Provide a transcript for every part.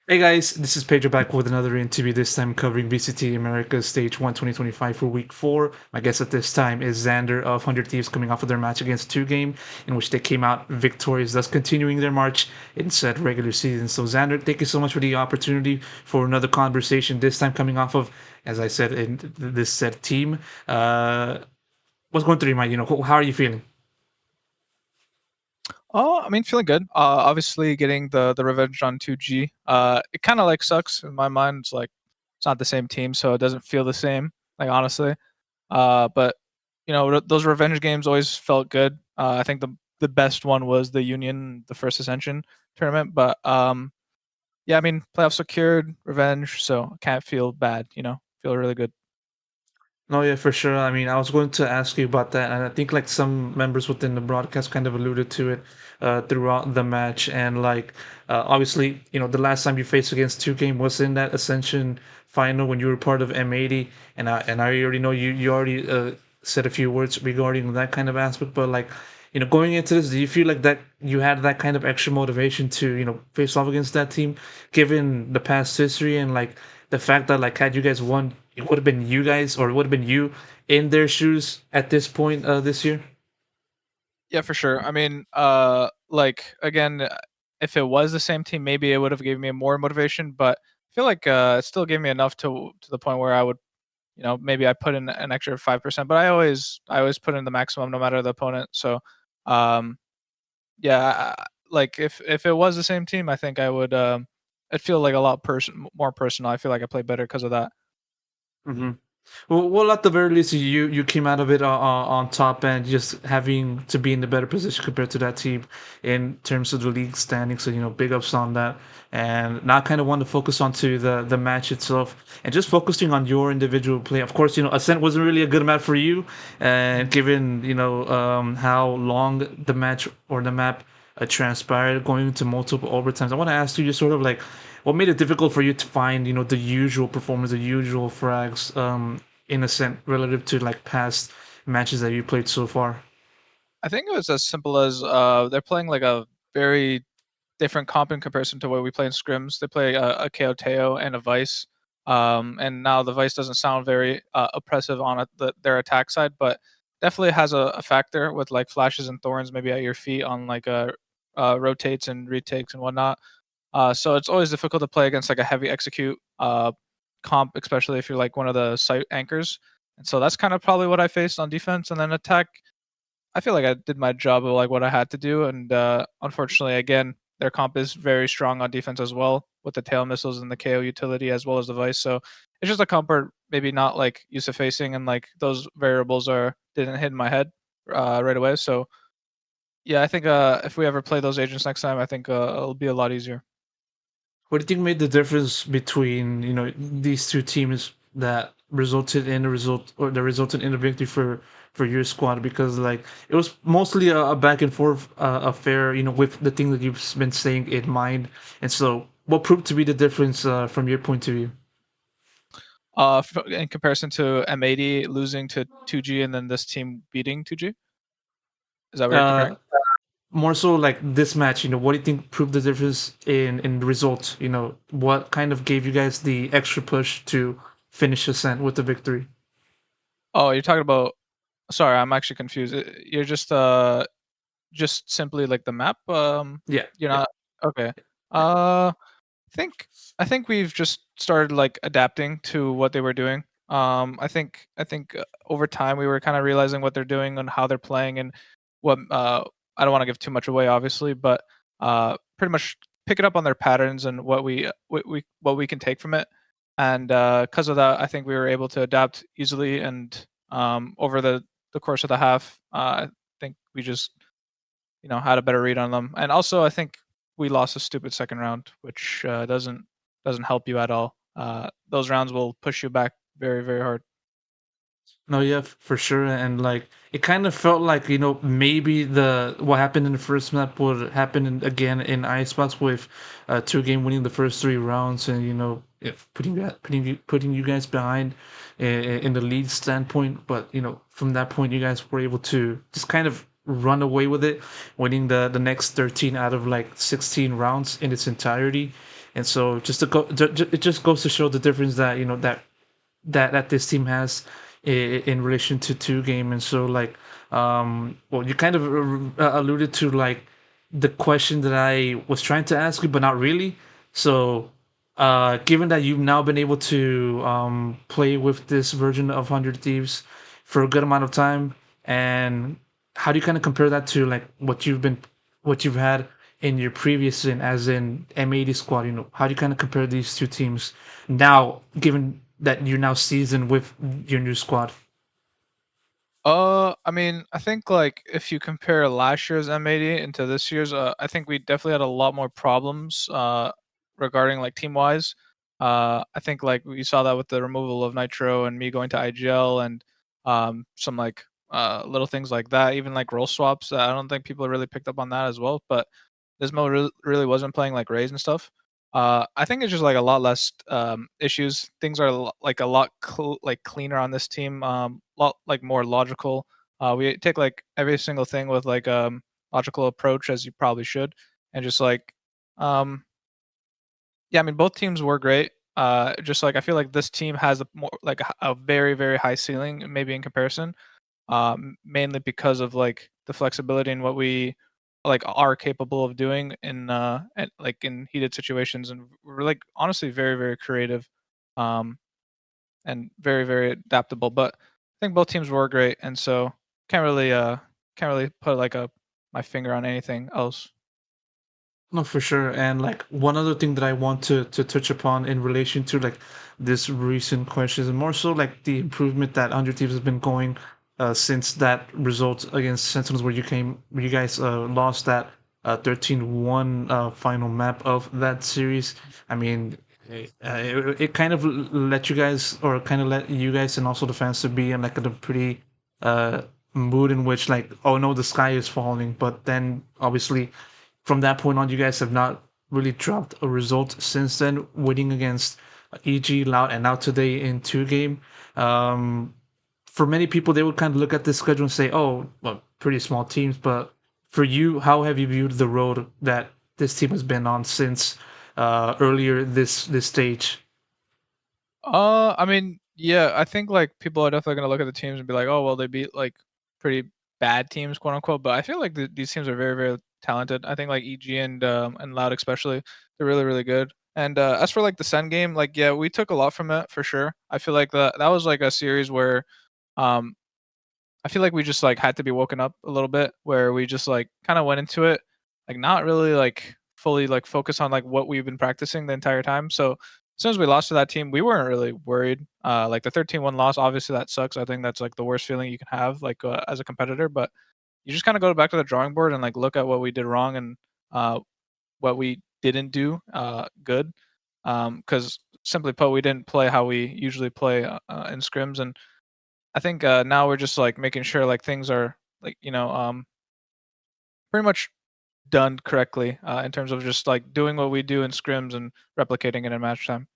Hey guys, this is Pedro back with another interview, this time covering VCT Americas Stage 1 2025 for Week 4. My guest at this time is Zander of 100 Thieves coming off of their match against 2 Game, in which they came out victorious, thus continuing their march in said regular season. So Zander, thank you so much for the opportunity for another conversation, this time coming off of, as I said, in this said team. What's going through your mind? How are you feeling? Oh, I mean, feeling good. Obviously, getting the revenge on 2G. It kind of like sucks in my mind. It's like it's not the same team, so it doesn't feel the same. Like honestly, but those revenge games always felt good. I think the best one was the Union, the first Ascension tournament. But yeah, I mean, playoff secured, revenge, so I can't feel bad. Feel really good. No, yeah, for sure. I mean, I was going to ask you about that, and I think like some members within the broadcast kind of alluded to it throughout the match. And like, obviously, the last time you faced against 2 Game was in that Ascension final when you were part of M80, and I already know you already said a few words regarding that kind of aspect. But like, going into this, do you feel like that you had that kind of extra motivation to face off against that team, given the past history and like the fact that like had you guys won, it would have been you guys or it would have been you in their shoes at this point this year. Yeah, for sure. I mean, like again, if it was the same team, maybe it would have given me more motivation. But I feel like it still gave me enough to the point where I would, maybe I put in an extra 5%. But I always put in the maximum no matter the opponent. So, um, yeah, like if it was the same team, I think I would. It feel like a lot more personal. I feel like I played better because of that. hmm well, at the very least, you came out of it on top and just having to be in the better position compared to that team in terms of the league standing. So big ups on that, and now I kind of want to focus onto the match itself and just focusing on your individual play. Of course, Ascent wasn't really a good map for you, and Mhm. given how long the match or the map transpired, going into multiple overtimes. I want to ask you just sort of like what made it difficult for you to find the usual performance, the usual frags, in a sense relative to like past matches that you played so far. I think it was as simple as they're playing like a very different comp in comparison to what we play in scrims. They play a KO Teo and a Vice, and now the Vice doesn't sound very oppressive on their attack side, but definitely has a factor with like flashes and thorns maybe at your feet on like rotates and retakes and whatnot. So it's always difficult to play against like a heavy execute comp, especially if you're like one of the site anchors. And so that's kind of probably what I faced on defense, and then attack. I feel like I did my job of like what I had to do, and unfortunately, again, their comp is very strong on defense as well with the tail missiles and the KO utility as well as the Vice. So it's just a comp where maybe not like used to facing, and like those variables are didn't hit in my head right away. So yeah, I think if we ever play those agents next time, I think it'll be a lot easier. What do you think made the difference between these two teams that resulted in a result or that resulted in a victory for your squad? Because like it was mostly a back and forth affair, with the thing that you've been saying in mind. And so, what proved to be the difference from your point of view? In comparison to M80 losing to 2G and then this team beating 2G, is that what you're Uh, comparing? More so like this match, what do you think proved the difference in the result? What kind of gave you guys the extra push to finish Ascent with the victory? Oh, you're talking about. Sorry, I'm actually confused. You're just simply like the map. Yeah, You're yeah. not okay. Uh, think I think we've just started like adapting to what they were doing. I think over time we were kind of realizing what they're doing and how they're playing and what I don't want to give too much away, obviously, but pretty much picking up on their patterns and what we can take from it. And because of that, I think we were able to adapt easily and over the course of the half. I think we just had a better read on them. And also, I think we lost a stupid second round, which doesn't help you at all. Those rounds will push you back very very hard. No, yeah, for sure. And like it kind of felt like, maybe the what happened in the first map would happen again in Icebox with 2 Game winning the first 3 rounds and if putting you guys behind in the lead standpoint. But from that point you guys were able to just kind of run away with it, winning the next 13 out of like 16 rounds in its entirety. And so just to go, it just goes to show the difference that that this team has in relation to two game. And so like well, you kind of alluded to like the question that I was trying to ask you, but not really. So given that you've now been able to play with this version of 100 Thieves for a good amount of time, and how do you kind of compare that to like what you've had in your previous in as in M80 squad? How do you kind of compare these two teams now, given that you're now seasoned with your new squad? I mean, I think like if you compare last year's M80 into this year's, I think we definitely had a lot more problems regarding like team wise. I think like we saw that with the removal of Nitro and me going to IGL and some like little things like that. Even like role swaps. I don't think people really picked up on that as well. But Dismo really wasn't playing like Rays and stuff. I think it's just like a lot less issues. Things are like a lot like cleaner on this team. Lot like more logical. We take like every single thing with like logical approach as you probably should, and just like um yeah, I mean both teams were great. Just like I feel like this team has a more like a very very high ceiling maybe in comparison, mainly because of like the flexibility in what we like are capable of doing in and like in heated situations, and we're like honestly very very creative, um, and very very adaptable. But I think both teams were great, and so can't really can't really put like a my finger on anything else. No, for sure. And like one other thing that I want to touch upon in relation to like this recent question is more so like the improvement that Under Thieves has been going since that result against Sentinels where you guys lost that 13-1 final map of that series. I mean, it kind of let you guys or kind of let you guys and also the fans to be in like a pretty uh mood in which like, oh no, the sky is falling. But then obviously from that point on, you guys have not really dropped a result since then, winning against EG, Loud, and now today in two game. Um, for many people, they would kind of look at this schedule and say, "Oh, well, pretty small teams." But for you, how have you viewed the road that this team has been on since earlier this stage? I mean, yeah, I think like people are definitely gonna look at the teams and be like, oh well, they beat like pretty bad teams, quote unquote. But I feel like these teams are very very talented. I think like EG and Loud especially, they're really really good. And as for like the Sen game, like yeah, we took a lot from it for sure. I feel like that was like a series where um I feel like we just like had to be woken up a little bit where we just like kind of went into it like not really like fully like focused on like what we've been practicing the entire time. So as soon as we lost to that team, we weren't really worried. Like the 13-1 loss, obviously that sucks. I think that's like the worst feeling you can have like as a competitor, but you just kind of go back to the drawing board and like look at what we did wrong and what we didn't do good. Cuz simply put, we didn't play how we usually play in scrims, and I think now we're just like making sure like things are like pretty much done correctly in terms of just like doing what we do in scrims and replicating it in match time.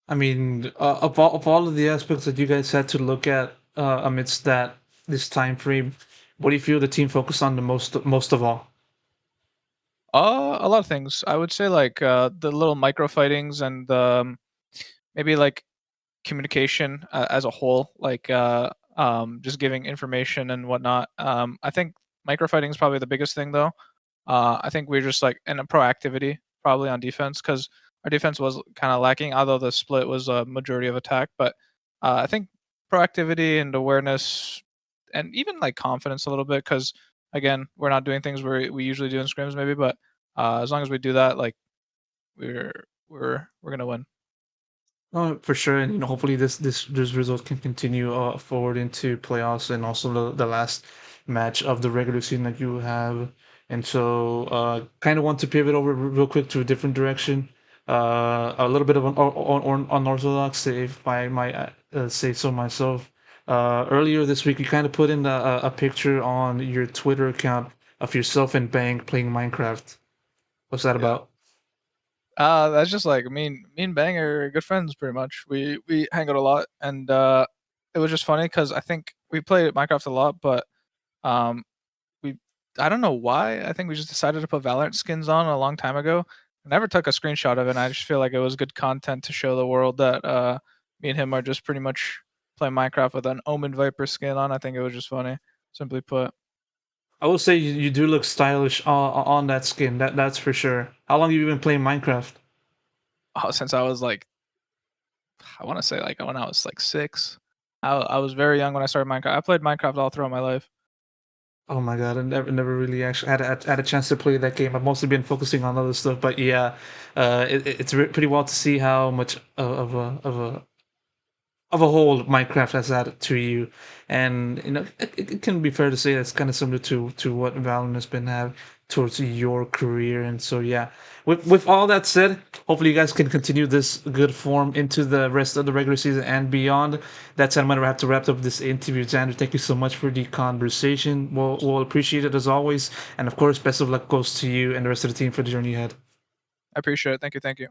I mean, of all of the aspects that you guys had to look at amidst that this time frame, what do you feel the team focused on the most of all? A lot of things. I would say like the little micro fightings and maybe like communication as a whole, like just giving information and whatnot. I think microfighting is probably the biggest thing though. I think we're just like in a proactivity probably on defense because our defense was kind of lacking, although the split was a majority of attack. But I think proactivity and awareness and even like confidence a little bit because again, we're not doing things we usually do in scrims maybe, but as long as we do that, like we're gonna win. Oh, for sure, and hopefully this result can continue forward into playoffs and also the last match of the regular season that you have. And so, kind of want to pivot over real quick to a different direction. A little bit of an unorthodox, if I might say so myself. Earlier this week, you kind of put in a picture on your Twitter account of yourself and Bang playing Minecraft. What's that Yeah. about? That's just like me and Bang are good friends pretty much. We hang out a lot, and it was just funny because I think we played Minecraft a lot, but um, we I don't know why. I think we just decided to put Valorant skins on a long time ago, I never took a screenshot of it. And I just feel like it was good content to show the world that me and him are just pretty much playing Minecraft with an Omen Viper skin on. I think it was just funny, simply put. I will say you do look stylish on that skin. That's for sure. How long have you been playing Minecraft? Oh, since I was like, I want to say like when I was like 6. I was very young when I started Minecraft. I played Minecraft all throughout my life. Oh my god, I never really actually had a chance to play that game. I've mostly been focusing on other stuff, but yeah, it's pretty wild to see how much of a whole Minecraft has added to you, and you know it can be fair to say that's kind of similar to what Valorant has been have towards your career. And so yeah, with all that said, hopefully you guys can continue this good form into the rest of the regular season and beyond. That said, I'm gonna have to wrap up this interview. Xander, thank you so much for the conversation. We'll appreciate it as always, and of course, best of luck goes to you and the rest of the team for the journey ahead. I appreciate it. Thank you. Thank you.